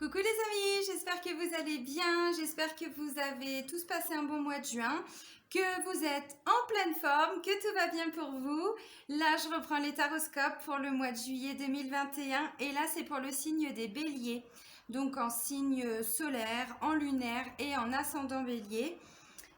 Coucou les amis, j'espère que vous allez bien, j'espère que vous avez tous passé un bon mois de juin, que vous êtes en pleine forme, que tout va bien pour vous. Là, je reprends les taroscopes pour le mois de juillet 2021 et là, c'est pour le signe des béliers. Donc en signe solaire, en lunaire et en ascendant bélier.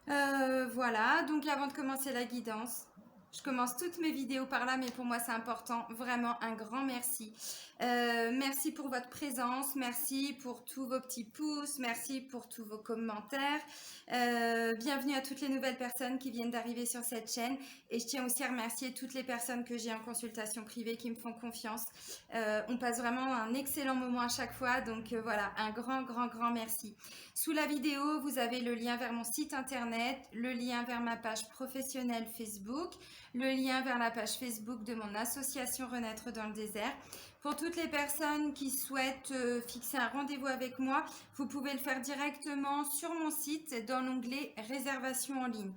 Voilà, donc avant de commencer la guidance, je commence toutes mes vidéos par là, mais pour moi c'est important, vraiment un grand merci. Merci pour votre présence, merci pour tous vos petits pouces, merci pour tous vos commentaires. Bienvenue à toutes les nouvelles personnes qui viennent d'arriver sur cette chaîne. Et je tiens aussi à remercier toutes les personnes que j'ai en consultation privée qui me font confiance. On passe vraiment un excellent moment à chaque fois, donc voilà, un grand merci. Sous la vidéo, vous avez le lien vers mon site internet, le lien vers ma page professionnelle Facebook, le lien vers la page Facebook de mon association Renaître dans le désert. Pour toutes les personnes qui souhaitent fixer un rendez-vous avec moi, vous pouvez le faire directement sur mon site dans l'onglet réservation en ligne.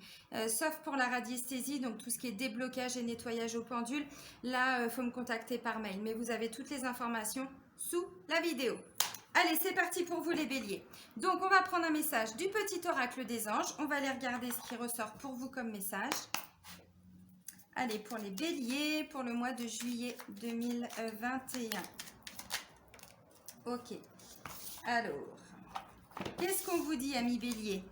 Sauf pour la radiesthésie, donc tout ce qui est déblocage et nettoyage au pendule, là, il faut me contacter par mail. Mais vous avez toutes les informations sous la vidéo. Allez, c'est parti pour vous les béliers. Donc, on va prendre un message du petit oracle des anges. On va aller regarder ce qui ressort pour vous comme message. Allez, pour les béliers, pour le mois de juillet 2021. Ok. Alors, qu'est-ce qu'on vous dit, amis béliers?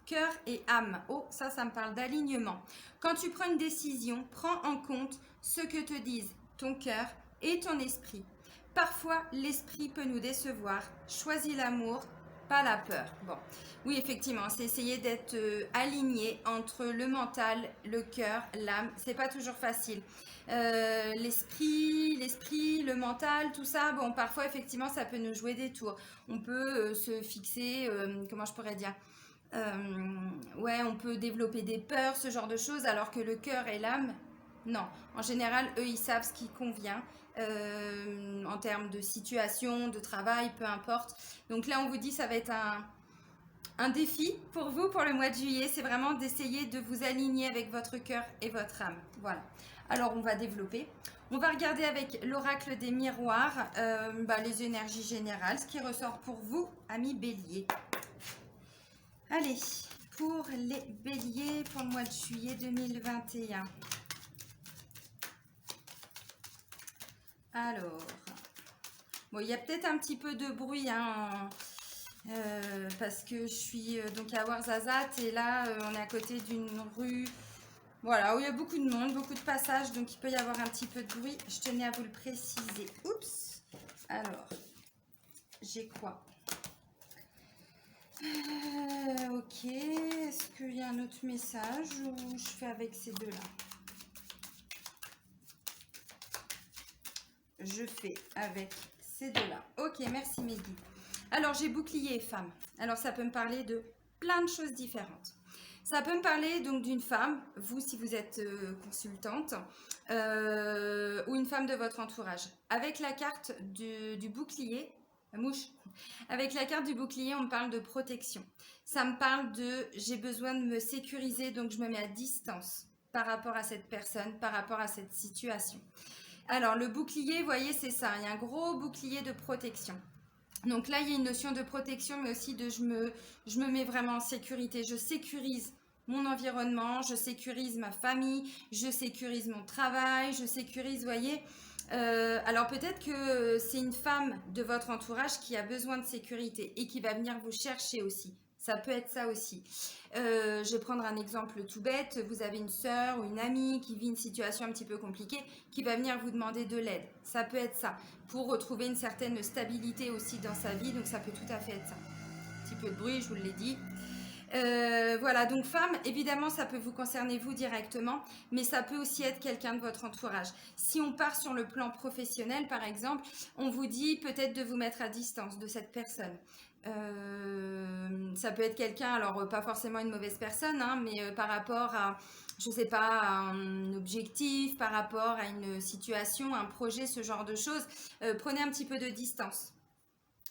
Cœur et âme. Oh, ça me parle d'alignement. Quand tu prends une décision, prends en compte ce que te disent ton cœur et ton esprit. Parfois, l'esprit peut nous décevoir. Choisis l'amour, pas la peur. Bon, oui, effectivement, c'est essayer d'être aligné entre le mental, le cœur, l'âme. C'est pas toujours facile. L'esprit, le mental, tout ça, bon, parfois, effectivement, ça peut nous jouer des tours. On peut se fixer, comment je pourrais dire, ouais, on peut développer des peurs, ce genre de choses, alors que le cœur et l'âme, non. En général, eux, ils savent ce qui convient en termes de situation, de travail, peu importe. Donc là, on vous dit, ça va être un défi pour vous pour le mois de juillet. C'est vraiment d'essayer de vous aligner avec votre cœur et votre âme. Voilà. Alors, on va développer. On va regarder avec l'oracle des miroirs les énergies générales, ce qui ressort pour vous, amis béliers. Allez, pour les béliers, pour le mois de juillet 2021. Alors, bon, il y a peut-être un petit peu de bruit, hein, parce que je suis donc à Ouarzazate et là, on est à côté d'une rue, voilà, où il y a beaucoup de monde, beaucoup de passages, donc il peut y avoir un petit peu de bruit. Je tenais à vous le préciser. Oups. Alors, j'ai quoi? Ok, est-ce qu'il y a un autre message ou je fais avec ces deux-là? Je fais avec ces deux-là. Ok, merci Mehdi. Alors, j'ai bouclier et femme. Alors, ça peut me parler de plein de choses différentes. Ça peut me parler donc d'une femme, vous si vous êtes consultante, ou une femme de votre entourage. Avec la carte du bouclier, la mouche, avec la carte du bouclier, on me parle de protection. Ça me parle de j'ai besoin de me sécuriser, donc je me mets à distance par rapport à cette personne, par rapport à cette situation. Alors, le bouclier, vous voyez, c'est ça. Il y a un gros bouclier de protection. Donc là, il y a une notion de protection, mais aussi de je me mets vraiment en sécurité. Je sécurise mon environnement, je sécurise ma famille, je sécurise mon travail, je sécurise, vous voyez. Alors peut-être que c'est une femme de votre entourage qui a besoin de sécurité et qui va venir vous chercher aussi. Ça peut être ça aussi. Je vais prendre un exemple tout bête. Vous avez une sœur ou une amie qui vit une situation un petit peu compliquée, qui va venir vous demander de l'aide. Ça peut être ça. Pour retrouver une certaine stabilité aussi dans sa vie. Donc ça peut tout à fait être ça. Un petit peu de bruit, je vous l'ai dit. Voilà, donc femme, évidemment, ça peut vous concerner vous directement, mais ça peut aussi être quelqu'un de votre entourage. Si on part sur le plan professionnel, par exemple, on vous dit peut-être de vous mettre à distance de cette personne. Ça peut être quelqu'un, alors pas forcément une mauvaise personne, hein, mais par rapport à, je sais pas, à un objectif, par rapport à une situation, un projet, ce genre de choses, prenez un petit peu de distance.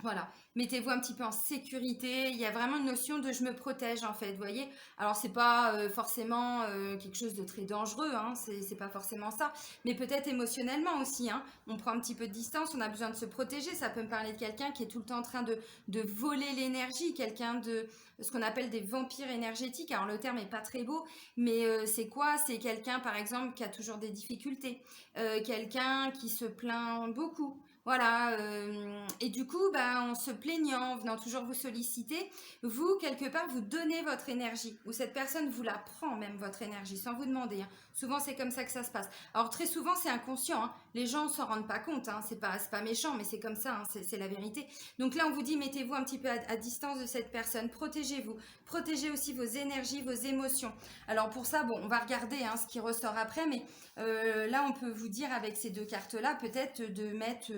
Voilà, mettez-vous un petit peu en sécurité. Il y a vraiment une notion de je me protège en fait, vous voyez. Alors c'est pas forcément quelque chose de très dangereux, hein, c'est pas forcément ça, mais peut-être émotionnellement aussi, hein. On prend un petit peu de distance, on a besoin de se protéger. Ça peut me parler de quelqu'un qui est tout le temps en train de voler l'énergie, quelqu'un de ce qu'on appelle des vampires énergétiques. Alors le terme est pas très beau, mais c'est quoi? C'est quelqu'un par exemple qui a toujours des difficultés, quelqu'un qui se plaint beaucoup. Voilà, et du coup, bah, en se plaignant, en venant toujours vous solliciter, vous, quelque part, vous donnez votre énergie, ou cette personne vous la prend même, votre énergie, sans vous demander, hein. Souvent, c'est comme ça que ça se passe. Alors, très souvent, c'est inconscient, hein. Les gens ne s'en rendent pas compte, hein. C'est pas méchant, mais c'est comme ça, hein. C'est la vérité. Donc là, on vous dit, mettez-vous un petit peu à distance de cette personne, protégez-vous, protégez aussi vos énergies, vos émotions. Alors, pour ça, bon, on va regarder hein, ce qui ressort après, mais là, on peut vous dire avec ces deux cartes-là, peut-être de mettre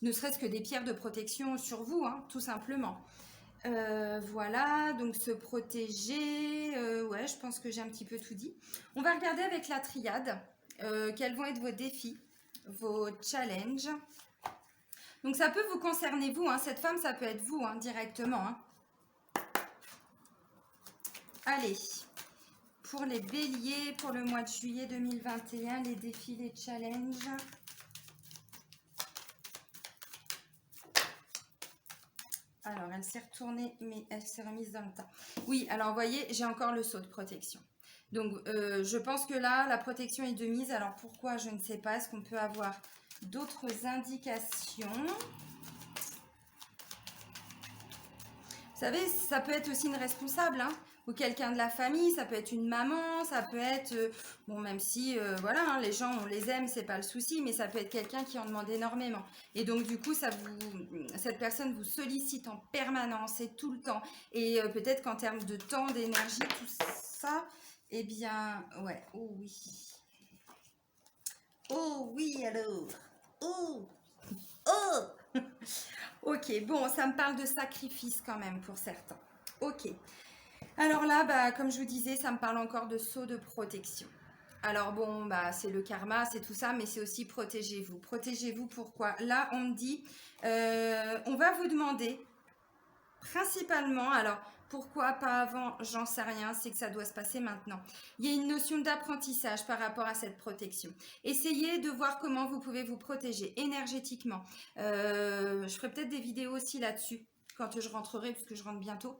ne serait-ce que des pierres de protection sur vous, hein, tout simplement. Voilà, donc se protéger, ouais, je pense que j'ai un petit peu tout dit. On va regarder avec la triade, quels vont être vos défis, vos challenges. Donc ça peut vous concerner vous, hein, cette femme, ça peut être vous hein, directement. Hein. Allez, pour les béliers, pour le mois de juillet 2021, les défis, les challenges. Alors, elle s'est retournée, mais elle s'est remise dans le tas. Oui, alors, vous voyez, j'ai encore le sceau de protection. Donc, je pense que là, la protection est de mise. Alors, pourquoi? Je ne sais pas. Est-ce qu'on peut avoir d'autres indications? Vous savez, ça peut être aussi une responsable, hein, ou quelqu'un de la famille, ça peut être une maman, ça peut être, bon, même si, voilà, hein, les gens, on les aime, c'est pas le souci, mais ça peut être quelqu'un qui en demande énormément. Et donc, du coup, cette personne vous sollicite en permanence et tout le temps. Et peut-être qu'en termes de temps, d'énergie, tout ça, eh bien, ouais, oh oui. Oh oui, alors. Oh, oh. Ok, bon, ça me parle de sacrifice quand même pour certains. Ok. Alors là, bah, comme je vous disais, ça me parle encore de sceau de protection. Alors bon, bah, c'est le karma, c'est tout ça, mais c'est aussi protégez-vous. Protégez-vous pourquoi? Là, on me dit, on va vous demander principalement, alors pourquoi pas avant, j'en sais rien, c'est que ça doit se passer maintenant. Il y a une notion d'apprentissage par rapport à cette protection. Essayez de voir comment vous pouvez vous protéger énergétiquement. Je ferai peut-être des vidéos aussi là-dessus quand je rentrerai, puisque je rentre bientôt.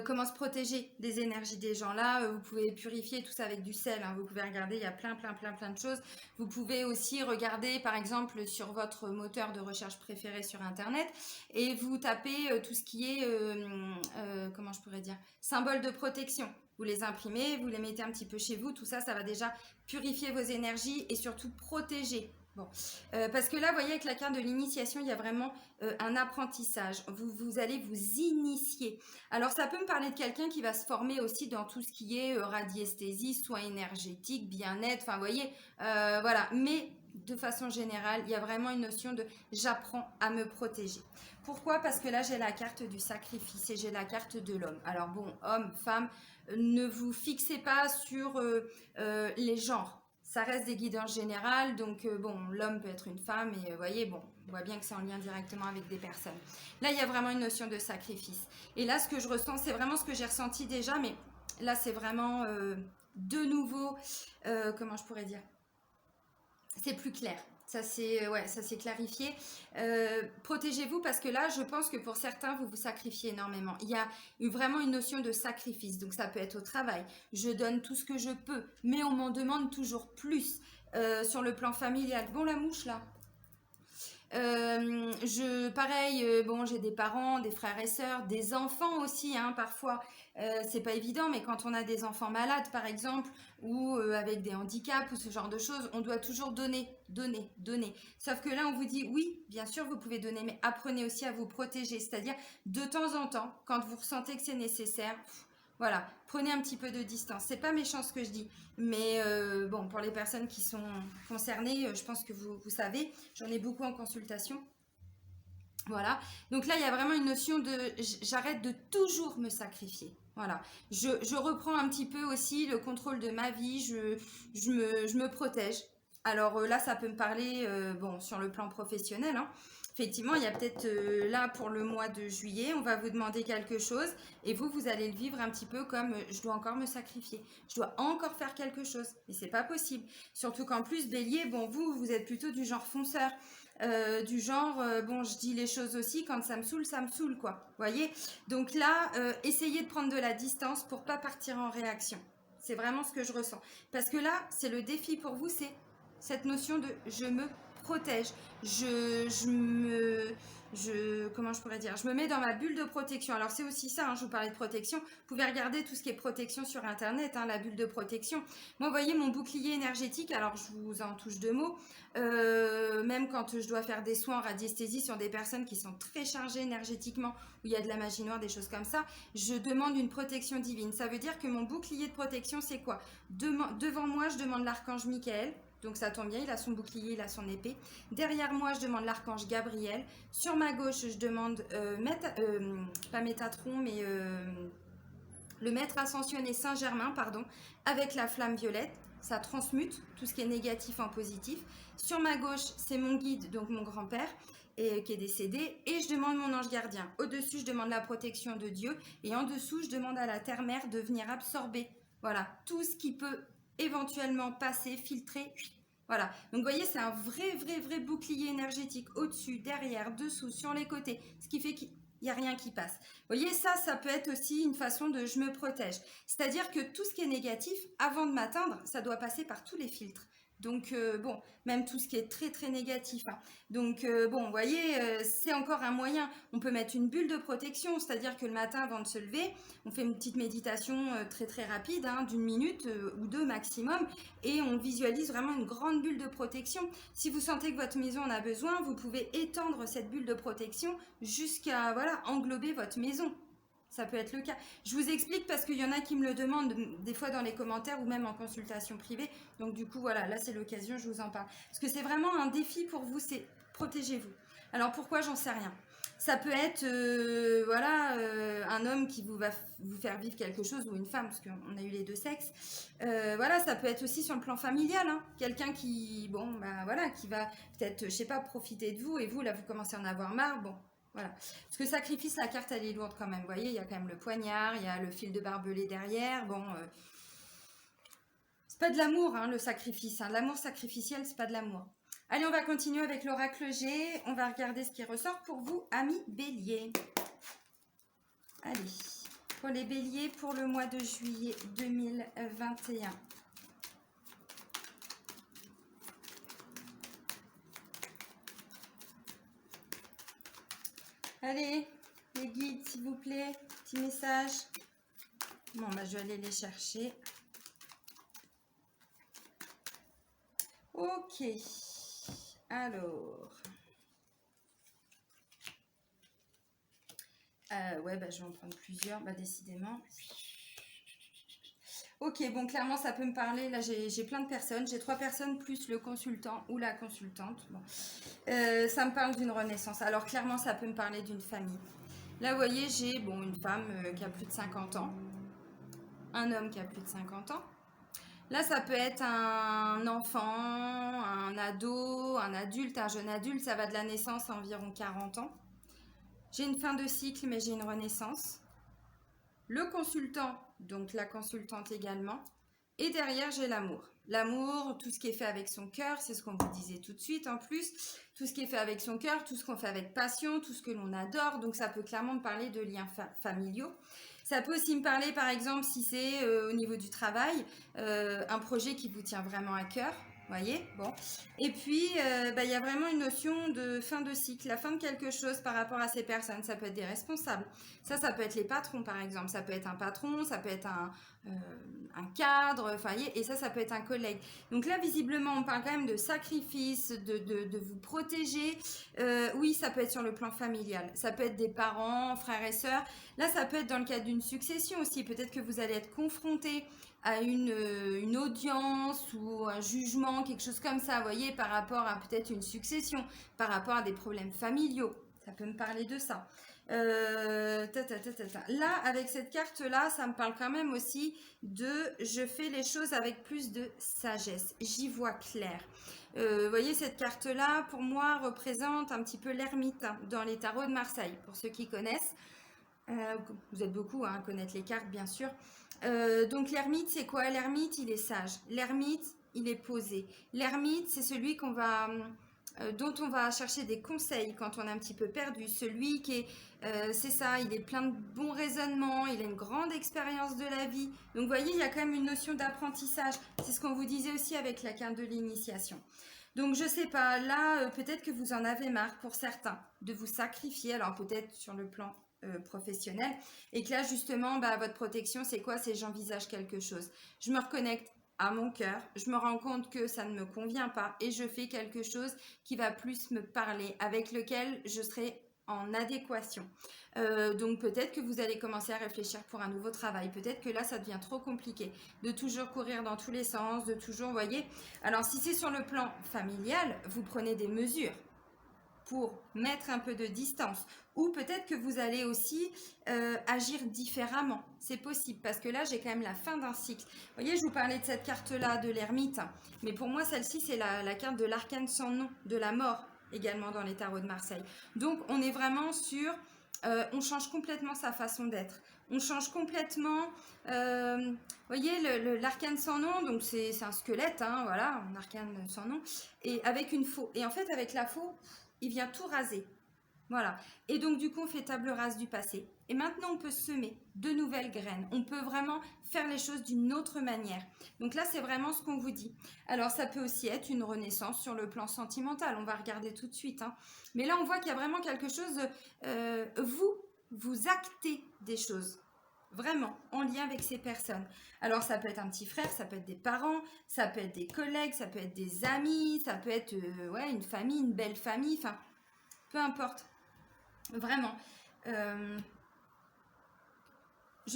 Comment se protéger des énergies des gens là. Vous pouvez purifier tout ça avec du sel, hein. Vous pouvez regarder, il y a plein de choses. Vous pouvez aussi regarder par exemple sur votre moteur de recherche préféré sur internet et vous tapez tout ce qui est, comment je pourrais dire, symbole de protection. Vous les imprimez, vous les mettez un petit peu chez vous, tout ça, ça va déjà purifier vos énergies et surtout protéger. Bon, parce que là, vous voyez, avec la carte de l'initiation, il y a vraiment un apprentissage. Vous allez vous initier. Alors, ça peut me parler de quelqu'un qui va se former aussi dans tout ce qui est radiesthésie, soins énergétiques, bien-être, enfin, vous voyez, voilà. Mais de façon générale, il y a vraiment une notion de j'apprends à me protéger. Pourquoi? Parce que là, j'ai la carte du sacrifice et j'ai la carte de l'homme. Alors, bon, homme, femme, ne vous fixez pas sur les genres. Ça reste des guidances générales, donc bon, l'homme peut être une femme, et vous voyez, bon, on voit bien que c'est en lien directement avec des personnes. Là, il y a vraiment une notion de sacrifice. Et là, ce que je ressens, c'est vraiment ce que j'ai ressenti déjà, mais là, c'est vraiment de nouveau, comment je pourrais dire, c'est plus clair. Ça s'est ouais, ça s'est clarifié. Protégez-vous parce que là, je pense que pour certains, vous vous sacrifiez énormément. Il y a vraiment une notion de sacrifice. Donc ça peut être au travail. Je donne tout ce que je peux, mais on m'en demande toujours plus. Sur le plan familial. Bon, la mouche là. Pareil, bon, j'ai des parents, des frères et sœurs, des enfants aussi, hein, parfois. C'est pas évident, mais quand on a des enfants malades, par exemple, ou avec des handicaps ou ce genre de choses, on doit toujours donner, donner, donner. Sauf que là, on vous dit, oui, bien sûr, vous pouvez donner, mais apprenez aussi à vous protéger. C'est-à-dire, de temps en temps, quand vous ressentez que c'est nécessaire, voilà, prenez un petit peu de distance. C'est pas méchant ce que je dis, mais bon, pour les personnes qui sont concernées, je pense que vous savez, j'en ai beaucoup en consultation. Voilà, donc là il y a vraiment une notion de j'arrête de toujours me sacrifier. Voilà, je reprends un petit peu aussi le contrôle de ma vie, je me protège. Alors là, ça peut me parler, bon, sur le plan professionnel, hein. effectivement, il y a peut-être là pour le mois de juillet, on va vous demander quelque chose et vous allez le vivre un petit peu comme je dois encore me sacrifier, je dois encore faire quelque chose. Et c'est pas possible. Surtout qu'en plus, Bélier, bon, vous êtes plutôt du genre fonceur. Du genre, bon, je dis les choses aussi, quand ça me saoule, quoi. Voyez. Donc là, essayez de prendre de la distance pour pas partir en réaction. C'est vraiment ce que je ressens. Parce que là, c'est le défi pour vous, c'est cette notion de je me protège. Comment je pourrais dire, je me mets dans ma bulle de protection. Alors c'est aussi ça, hein, je vous parlais de protection. Vous pouvez regarder tout ce qui est protection sur internet, hein, la bulle de protection. Moi, vous voyez mon bouclier énergétique, alors je vous en touche deux mots. Même quand je dois faire des soins en radiesthésie sur des personnes qui sont très chargées énergétiquement, où il y a de la magie noire, des choses comme ça, je demande une protection divine. Ça veut dire que mon bouclier de protection, c'est quoi? Devant moi, je demande l'archange Michael. Donc ça tombe bien, il a son bouclier, il a son épée. Derrière moi, je demande l'archange Gabriel. Sur ma gauche, je demande, pas Métatron, mais le maître ascensionné Saint-Germain, pardon, avec la flamme violette. Ça transmute tout ce qui est négatif en positif. Sur ma gauche, c'est mon guide, donc mon grand-père, qui est décédé. Et je demande mon ange gardien. Au-dessus, je demande la protection de Dieu. Et en dessous, je demande à la terre-mère de venir absorber, voilà, tout ce qui peut éventuellement passer, filtrer. Voilà. Donc, vous voyez, c'est un vrai bouclier énergétique au-dessus, derrière, dessous, sur les côtés. Ce qui fait qu'il n'y a rien qui passe. Vous voyez, ça peut être aussi une façon de je me protège. C'est-à-dire que tout ce qui est négatif, avant de m'atteindre, ça doit passer par tous les filtres. Donc, bon, même tout ce qui est très négatif, hein. Donc, bon, vous voyez, c'est encore un moyen. On peut mettre une bulle de protection, c'est-à-dire que le matin, avant de se lever, on fait une petite méditation très rapide, hein, d'une minute ou deux maximum, et on visualise vraiment une grande bulle de protection. Si vous sentez que votre maison en a besoin, vous pouvez étendre cette bulle de protection jusqu'à, voilà, englober votre maison. Ça peut être le cas. Je vous explique parce qu'il y en a qui me le demandent des fois dans les commentaires ou même en consultation privée. Donc du coup, voilà, là c'est l'occasion, je vous en parle. Parce que c'est vraiment un défi pour vous, c'est protégez-vous. Alors pourquoi, j'en sais rien. Ça peut être un homme qui va vous faire vivre quelque chose ou une femme, parce qu'on a eu les deux sexes. Voilà, ça peut être aussi sur le plan familial, hein. Quelqu'un qui, bon, bah voilà, qui va peut-être, je sais pas, profiter de vous et vous, là, vous commencez à en avoir marre. Bon, voilà. Parce que sacrifice, la carte, elle est lourde quand même. Vous voyez, il y a quand même le poignard, il y a le fil de barbelé derrière. Bon, c'est pas de l'amour, hein, le sacrifice, hein. L'amour sacrificiel, c'est pas de l'amour. Allez, on va continuer avec l'oracle G. On va regarder ce qui ressort pour vous, amis béliers. Allez, pour les béliers, pour le mois de juillet 2021. Allez, les guides, s'il vous plaît, petit message. Bon, bah, je vais aller les chercher. Ok, alors. Ouais, bah, je vais en prendre plusieurs, bah, décidément. Ok, bon, clairement, ça peut me parler. Là, j'ai plein de personnes. J'ai 3 personnes plus le consultant ou la consultante. Bon. Ça me parle d'une renaissance. Alors, clairement, ça peut me parler d'une famille. Là, vous voyez, j'ai bon, une femme qui a plus de 50 ans. Un homme qui a plus de 50 ans. Là, ça peut être un enfant, un ado, un adulte, un jeune adulte. Ça va de la naissance à environ 40 ans. J'ai une fin de cycle, mais j'ai une renaissance. Le consultant, donc la consultante également. Et derrière, j'ai l'amour. L'amour, tout ce qui est fait avec son cœur, c'est ce qu'on vous disait tout de suite en plus. Tout ce qui est fait avec son cœur, tout ce qu'on fait avec passion, tout ce que l'on adore. Donc ça peut clairement me parler de liens familiaux. Ça peut aussi me parler, par exemple, si c'est au niveau du travail, un projet qui vous tient vraiment à cœur. Voyez, bon. Et puis, il y a vraiment une notion de fin de cycle, la fin de quelque chose par rapport à ces personnes. Ça peut être des responsables. Ça peut être les patrons, par exemple. Ça peut être un patron, ça peut être un cadre, enfin, et ça peut être un collègue. Donc là, visiblement, on parle quand même de sacrifice, de vous protéger. Oui, ça peut être sur le plan familial. Ça peut être des parents, frères et sœurs. Là, ça peut être dans le cadre d'une succession aussi. Peut-être que vous allez être confronté à une audience ou un jugement, quelque chose comme ça, vous voyez, par rapport à peut-être une succession, par rapport à des problèmes familiaux. Ça peut me parler de ça. Là, avec cette carte-là, ça me parle quand même aussi de je fais les choses avec plus de sagesse. J'y vois clair. Vous voyez, cette carte-là, pour moi, représente un petit peu l'ermite dans les tarots de Marseille, pour ceux qui connaissent. Vous êtes beaucoup à connaître les cartes, bien sûr. Donc, l'ermite, c'est quoi? L'ermite, il est sage. L'ermite, il est posé. L'ermite, c'est celui dont on va chercher des conseils quand on est un petit peu perdu. Celui qui est, c'est ça, il est plein de bons raisonnements, il a une grande expérience de la vie. Donc, vous voyez, il y a quand même une notion d'apprentissage. C'est ce qu'on vous disait aussi avec la carte de l'initiation. Donc, je sais pas, là, peut-être que vous en avez marre pour certains de vous sacrifier. Alors, peut-être sur le plan professionnel. Et que là, justement, votre protection, c'est quoi? C'est j'envisage quelque chose. Je me reconnecte à mon cœur, je me rends compte que ça ne me convient pas et je fais quelque chose qui va plus me parler, avec lequel je serai en adéquation. Donc peut-être que vous allez commencer à réfléchir pour un nouveau travail. Peut-être que là, ça devient trop compliqué de toujours courir dans tous les sens, de toujours, voyez. Alors si c'est sur le plan familial, vous prenez des mesures pour mettre un peu de distance. Ou peut-être que vous allez aussi agir différemment. C'est possible, parce que là, j'ai quand même la fin d'un cycle. Vous voyez, je vous parlais de cette carte-là, de l'ermite. Mais pour moi, celle-ci, c'est la carte de l'arcane sans nom, de la mort, également dans les tarots de Marseille. Donc, on est vraiment sur... on change complètement sa façon d'être. On change complètement... vous voyez, l'arcane sans nom, donc c'est un squelette, hein, voilà, un arcane sans nom, et avec une faux. Et en fait, avec la faux, il vient tout raser. Voilà. Et donc, du coup, on fait table rase du passé. Et maintenant, on peut semer de nouvelles graines. On peut vraiment faire les choses d'une autre manière. Donc là, c'est vraiment ce qu'on vous dit. Alors, ça peut aussi être une renaissance sur le plan sentimental. On va regarder tout de suite, hein. Mais là, on voit qu'il y a vraiment quelque chose... vous actez des choses. Vraiment, en lien avec ces personnes. Alors, ça peut être un petit frère, ça peut être des parents, ça peut être des collègues, ça peut être des amis, ça peut être une famille, une belle famille, enfin, peu importe. Vraiment. Je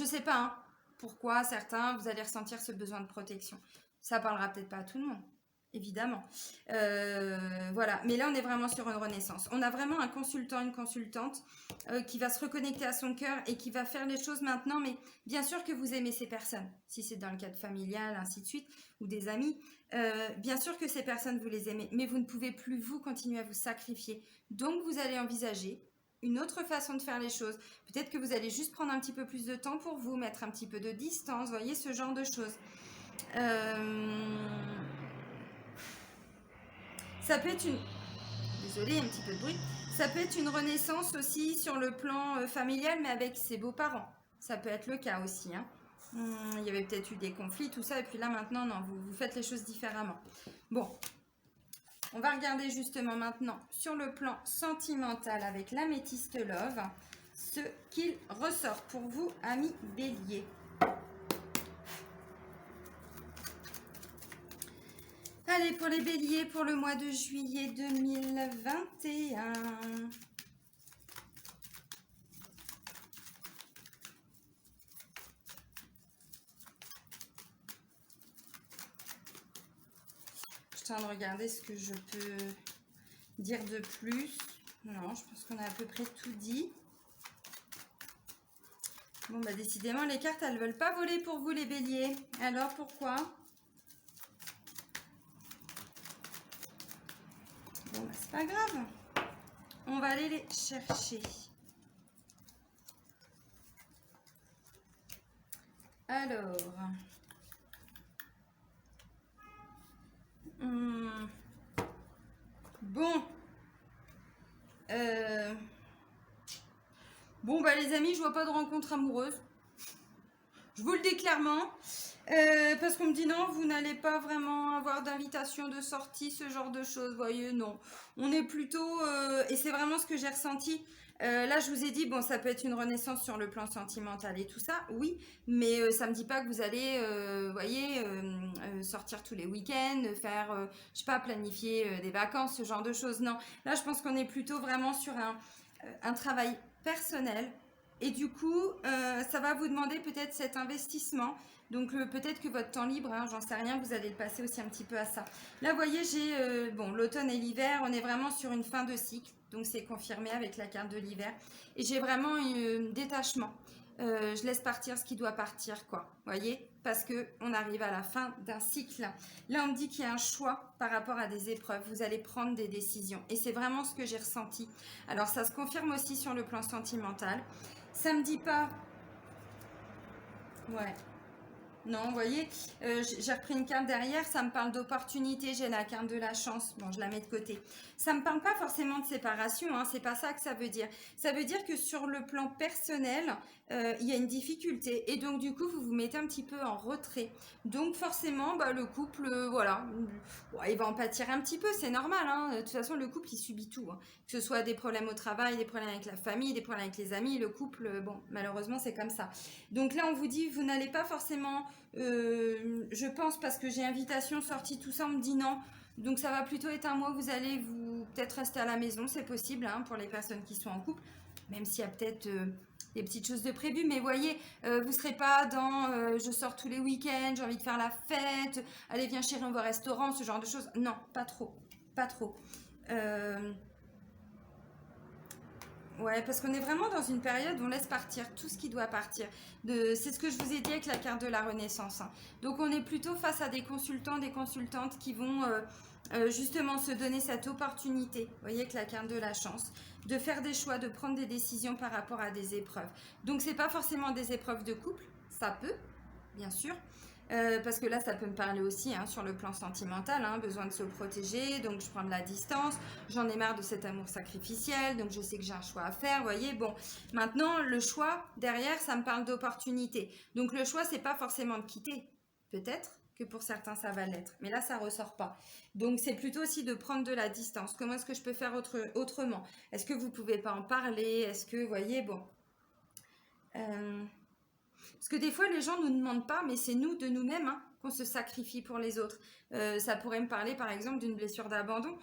sais pas hein, pourquoi certains, vous allez ressentir ce besoin de protection. Ça parlera peut-être pas à tout le monde, évidemment. Voilà, mais là on est vraiment sur une renaissance. On a vraiment un consultant, une consultante qui va se reconnecter à son cœur et qui va faire les choses maintenant, mais bien sûr que vous aimez ces personnes, si c'est dans le cadre familial, ainsi de suite, ou des amis. Bien sûr que ces personnes, vous les aimez, mais vous ne pouvez plus, vous, continuer à vous sacrifier. Donc vous allez envisager une autre façon de faire les choses. Peut-être que vous allez juste prendre un petit peu plus de temps pour vous, mettre un petit peu de distance, voyez, ce genre de choses. Ça peut être une... Désolée, un petit peu de bruit. Ça peut être une renaissance aussi sur le plan familial, mais avec ses beaux-parents. Ça peut être le cas aussi, hein. Il y avait peut-être eu des conflits, tout ça, et puis là, maintenant, non, vous faites les choses différemment. Bon, on va regarder justement maintenant sur le plan sentimental avec l'améthyste love, ce qu'il ressort pour vous, amis béliers. Allez, pour les béliers, pour le mois de juillet 2021. Je suis en train de regarder ce que je peux dire de plus. Non, je pense qu'on a à peu près tout dit. Bon, bah décidément, les cartes, elles ne veulent pas voler pour vous, les béliers. Alors, pourquoi ? Bon, bah, c'est pas grave. On va aller les chercher. Alors... Bon. Bon, bah les amis, je vois pas de rencontre amoureuse. Je vous le dis clairement. Parce qu'on me dit non, vous n'allez pas vraiment avoir d'invitation de sortie, ce genre de choses. Voyez, non. On est plutôt... et c'est vraiment ce que j'ai ressenti. Là, je vous ai dit, bon, ça peut être une renaissance sur le plan sentimental et tout ça, oui, mais ça ne me dit pas que vous allez, voyez, sortir tous les week-ends, faire, je sais pas, planifier des vacances, ce genre de choses. Non, là, je pense qu'on est plutôt vraiment sur un travail personnel. Et du coup, ça va vous demander peut-être cet investissement. Donc peut-être que votre temps libre, hein, j'en sais rien, vous allez le passer aussi un petit peu à ça. Là, vous voyez, j'ai bon, l'automne et l'hiver, on est vraiment sur une fin de cycle. Donc c'est confirmé avec la carte de l'hiver. Et j'ai vraiment un détachement. Je laisse partir ce qui doit partir, quoi. Voyez? Parce que on arrive à la fin d'un cycle. Là, on me dit qu'il y a un choix par rapport à des épreuves. Vous allez prendre des décisions. Et c'est vraiment ce que j'ai ressenti. Alors, ça se confirme aussi sur le plan sentimental. Ça me dit pas... Ouais. Non, vous voyez, j'ai repris une carte derrière, ça me parle d'opportunité, j'ai la carte de la chance. Bon, je la mets de côté. Ça me parle pas forcément de séparation, hein, c'est pas ça que ça veut dire. Ça veut dire que sur le plan personnel, il y a une difficulté et donc du coup, vous vous mettez un petit peu en retrait. Donc forcément, bah, le couple, voilà, ouais, il va en pâtir un petit peu, c'est normal. Hein. De toute façon, le couple, il subit tout. Hein. Que ce soit des problèmes au travail, des problèmes avec la famille, des problèmes avec les amis, le couple, bon, malheureusement, c'est comme ça. Donc là, on vous dit, vous n'allez pas forcément... je pense parce que j'ai invitation, sortie, tout ça, on me dit non. Donc ça va plutôt être un mois, vous allez vous peut-être rester à la maison, c'est possible hein, pour les personnes qui sont en couple, même s'il y a peut-être des petites choses de prévues, mais voyez, vous ne serez pas dans je sors tous les week-ends, j'ai envie de faire la fête, allez viens chérie, on va au restaurant, ce genre de choses. Non, pas trop, pas trop. Ouais, parce qu'on est vraiment dans une période où on laisse partir tout ce qui doit partir. C'est ce que je vous ai dit avec la carte de la Renaissance. Hein. Donc on est plutôt face à des consultants, des consultantes qui vont justement se donner cette opportunité, vous voyez, avec la carte de la chance, de faire des choix, de prendre des décisions par rapport à des épreuves. Donc c'est pas forcément des épreuves de couple, ça peut, bien sûr. Parce que là, ça peut me parler aussi hein, sur le plan sentimental, hein, besoin de se protéger, donc je prends de la distance, j'en ai marre de cet amour sacrificiel, donc je sais que j'ai un choix à faire, vous voyez. Bon, maintenant, le choix, derrière, ça me parle d'opportunité. Donc le choix, c'est pas forcément de quitter, peut-être que pour certains, ça va l'être, mais là, ça ressort pas. Donc c'est plutôt aussi de prendre de la distance. Comment est-ce que je peux faire autrement? Est-ce que vous pouvez pas en parler? Est-ce que, vous voyez, bon... Parce que des fois, les gens ne nous demandent pas, mais c'est nous, de nous-mêmes, hein, qu'on se sacrifie pour les autres. Ça pourrait me parler, par exemple, d'une blessure d'abandon,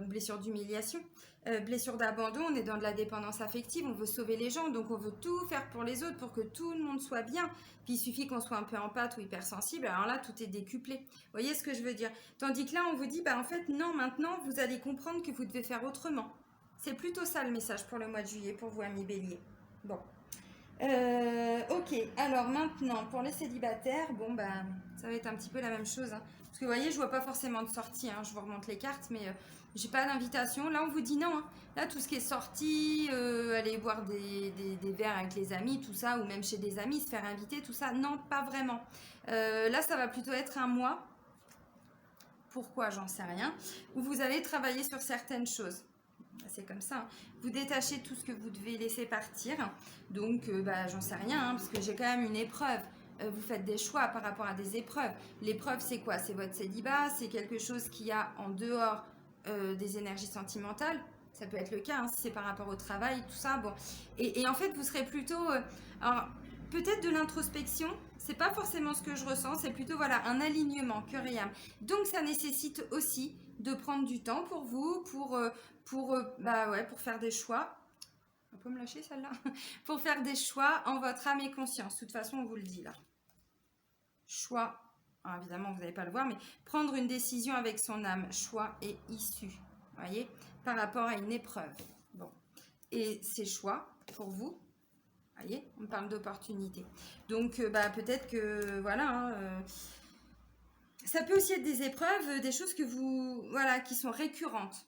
blessure d'humiliation. Blessure d'abandon, on est dans de la dépendance affective, on veut sauver les gens, donc on veut tout faire pour les autres, pour que tout le monde soit bien. Puis il suffit qu'on soit un peu empathe ou hypersensible, alors là, tout est décuplé. Vous voyez ce que je veux dire? Tandis que là, on vous dit, bah en fait, non, maintenant, vous allez comprendre que vous devez faire autrement. C'est plutôt ça le message pour le mois de juillet, pour vous, amis bélier. Bon. Ok, alors maintenant pour les célibataires, bon ben ça va être un petit peu la même chose. Hein. Parce que vous voyez, je vois pas forcément de sortie, hein. Je vous remonte les cartes, mais j'ai pas d'invitation. Là, on vous dit non. Hein. Là, tout ce qui est sorti, aller boire des verres avec les amis, tout ça, ou même chez des amis, se faire inviter, tout ça, non, pas vraiment. Là, ça va plutôt être un mois. Pourquoi, j'en sais rien. Où vous allez travailler sur certaines choses. C'est comme ça. Hein. Vous détachez tout ce que vous devez laisser partir. Donc, bah, j'en sais rien, hein, parce que j'ai quand même une épreuve. Vous faites des choix par rapport à des épreuves. L'épreuve, c'est quoi? C'est votre célibat, c'est quelque chose qu'il y a en dehors des énergies sentimentales. Ça peut être le cas, hein, si c'est par rapport au travail, tout ça. Bon. Et en fait, vous serez plutôt... alors, peut-être de l'introspection, c'est pas forcément ce que je ressens, c'est plutôt voilà, un alignement, cœur et âme. Donc, ça nécessite aussi de prendre du temps pour vous, bah ouais, pour faire des choix. On peut me lâcher celle-là. Pour faire des choix en votre âme et conscience. De toute façon, on vous le dit là. Choix. Alors, évidemment, vous n'allez pas le voir, mais prendre une décision avec son âme. Choix et issue. Vous voyez? Par rapport à une épreuve. Bon. Et ces choix, pour vous, voyez, on parle d'opportunité. Donc, bah, peut-être que, voilà, hein, ça peut aussi être des épreuves, des choses que vous, voilà, qui sont récurrentes.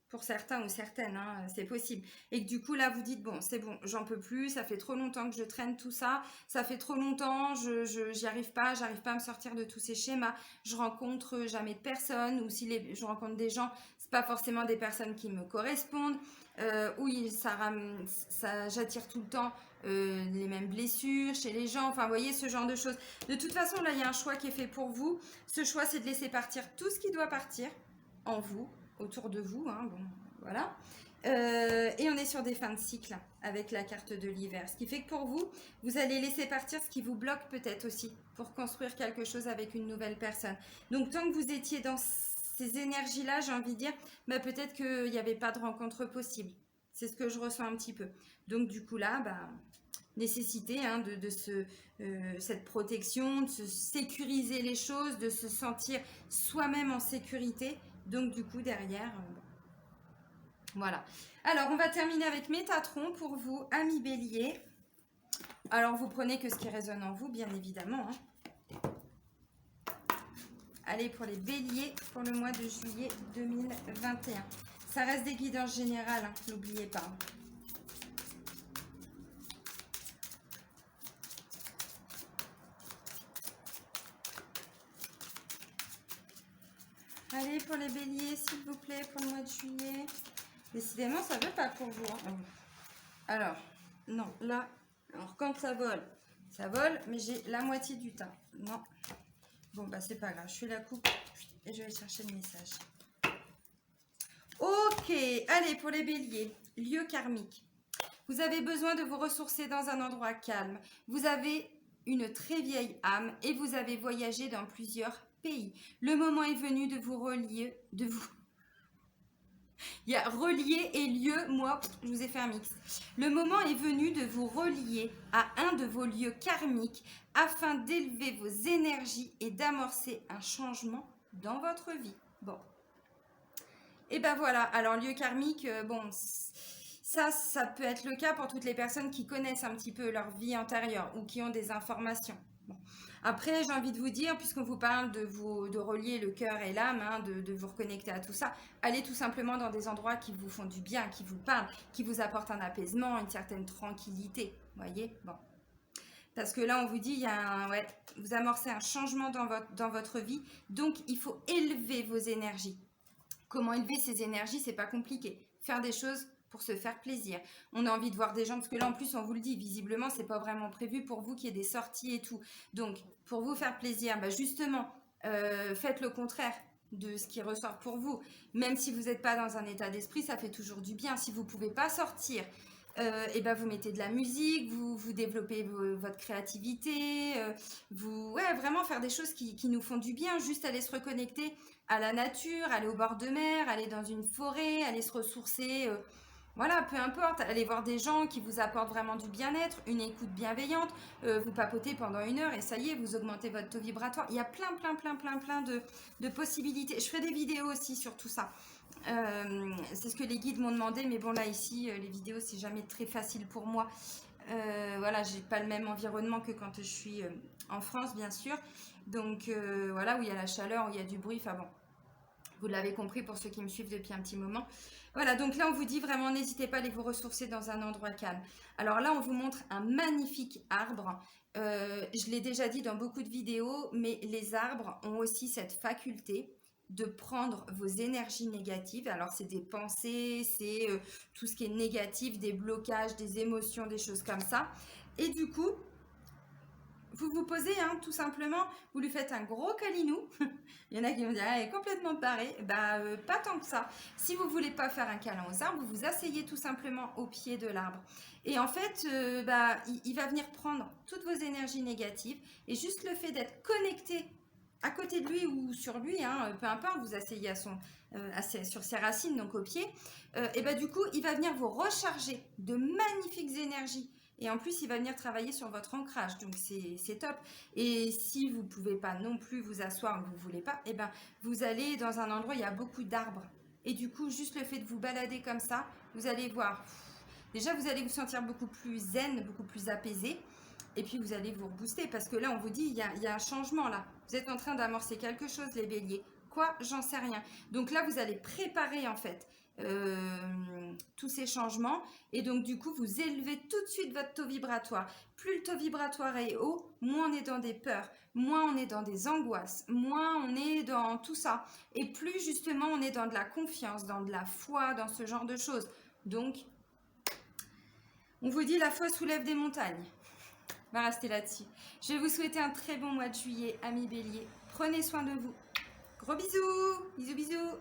Pour certains ou certaines, hein, c'est possible. Et que du coup, là, vous dites, bon, c'est bon, j'en peux plus, ça fait trop longtemps que je traîne tout ça, ça fait trop longtemps, j'y arrive pas, j'arrive pas à me sortir de tous ces schémas, je rencontre jamais de personnes, ou si je rencontre des gens, c'est pas forcément des personnes qui me correspondent, oui, j'attire tout le temps les mêmes blessures chez les gens, enfin, vous voyez, ce genre de choses. De toute façon, là, il y a un choix qui est fait pour vous. Ce choix, c'est de laisser partir tout ce qui doit partir en vous, autour de vous, hein, bon, voilà. Et on est sur des fins de cycle avec la carte de l'hiver. Ce qui fait que pour vous, vous allez laisser partir ce qui vous bloque peut-être aussi pour construire quelque chose avec une nouvelle personne. Donc tant que vous étiez dans ces énergies-là, j'ai envie de dire, bah, peut-être qu'il n'y avait pas de rencontre possible. C'est ce que je ressens un petit peu. Donc du coup là, bah, nécessité hein, cette protection, de se sécuriser les choses, de se sentir soi-même en sécurité. Donc du coup derrière, Voilà. Alors, on va terminer avec Métatron pour vous, amis bélier. Alors, vous prenez que ce qui résonne en vous, bien évidemment. Allez, pour les béliers, pour le mois de juillet 2021. Ça reste des guidances générales, n'oubliez pas. Allez, pour les béliers, s'il vous plaît, pour le mois de juillet. Décidément, ça ne veut pas pour vous. Alors, non, là, alors quand ça vole, mais j'ai la moitié du temps. Non. Bon, bah, c'est pas grave. Je fais la coupe et je vais chercher le message. Ok, allez, pour les béliers, lieu karmique. Vous avez besoin de vous ressourcer dans un endroit calme. Vous avez une très vieille âme et vous avez voyagé dans plusieurs pays. Le moment est venu de vous relier, Il y a relier et lieu, moi, je vous ai fait un mix. Le moment est venu de vous relier à un de vos lieux karmiques afin d'élever vos énergies et d'amorcer un changement dans votre vie. Bon. Et ben voilà, alors lieu karmique, bon, ça peut être le cas pour toutes les personnes qui connaissent un petit peu leur vie antérieure ou qui ont des informations. Bon. Après, j'ai envie de vous dire, puisqu'on vous parle de relier le cœur et l'âme, hein, de vous reconnecter à tout ça, allez tout simplement dans des endroits qui vous font du bien, qui vous parlent, qui vous apportent un apaisement, une certaine tranquillité. Voyez, bon. Parce que là, on vous dit, il y a vous amorcez un changement dans votre vie, donc il faut élever vos énergies. Comment élever ces énergies, c'est pas compliqué. Faire des choses pour se faire plaisir. On a envie de voir des gens, parce que là en plus on vous le dit, visiblement c'est pas vraiment prévu pour vous qu'il y ait des sorties et tout. Donc pour vous faire plaisir, bah justement, faites le contraire de ce qui ressort pour vous. Même si vous n'êtes pas dans un état d'esprit, ça fait toujours du bien. Si vous pouvez pas sortir, et ben vous mettez de la musique, vous développez votre créativité, vraiment faire des choses qui nous font du bien, juste aller se reconnecter à la nature, aller au bord de mer, aller dans une forêt, aller se ressourcer, voilà, peu importe, aller voir des gens qui vous apportent vraiment du bien-être, une écoute bienveillante, vous papotez pendant 1 heure et ça y est, vous augmentez votre taux vibratoire. Il y a plein de possibilités. Je ferai des vidéos aussi sur tout ça. C'est ce que les guides m'ont demandé, mais bon là ici les vidéos c'est jamais très facile pour moi. Voilà, j'ai pas le même environnement que quand je suis en France bien sûr, donc voilà, où il y a la chaleur, où il y a du bruit, enfin bon, vous l'avez compris pour ceux qui me suivent depuis un petit moment. Voilà, donc là on vous dit vraiment n'hésitez pas à aller vous ressourcer dans un endroit calme. Alors là on vous montre un magnifique arbre. Je l'ai déjà dit dans beaucoup de vidéos, mais les arbres ont aussi cette faculté de prendre vos énergies négatives. Alors c'est des pensées, c'est tout ce qui est négatif, des blocages, des émotions, des choses comme ça. Et du coup, vous vous posez, hein, tout simplement, vous lui faites un gros câlinou. Il y en a qui vont dire, ah, elle est complètement barrée. Bah, pas tant que ça. Si vous voulez pas faire un câlin aux arbres, vous vous asseyez tout simplement au pied de l'arbre. Et en fait, il va venir prendre toutes vos énergies négatives. Et juste le fait d'être connecté à côté de lui ou sur lui, hein, peu importe, vous asseyez sur ses racines, donc au pied, et bah, du coup, il va venir vous recharger de magnifiques énergies. Et en plus, il va venir travailler sur votre ancrage, donc c'est top. Et si vous ne pouvez pas non plus vous asseoir, vous ne voulez pas, et ben, vous allez dans un endroit où il y a beaucoup d'arbres. Et du coup, juste le fait de vous balader comme ça, vous allez voir. Déjà, vous allez vous sentir beaucoup plus zen, beaucoup plus apaisé. Et puis, vous allez vous rebooster parce que là, on vous dit, il y a un changement là. Vous êtes en train d'amorcer quelque chose, les béliers. Quoi? J'en sais rien. Donc là, vous allez préparer en fait tous ces changements et donc du coup vous élevez tout de suite votre taux vibratoire. Plus le taux vibratoire est haut, moins on est dans des peurs, moins on est dans des angoisses, moins on est dans tout ça et plus justement on est dans de la confiance, dans de la foi, dans ce genre de choses. Donc on vous dit la foi soulève des montagnes. On va rester là-dessus. Je vais vous souhaiter un très bon mois de juillet, amis béliers. Prenez soin de vous. Gros bisous, bisous bisous.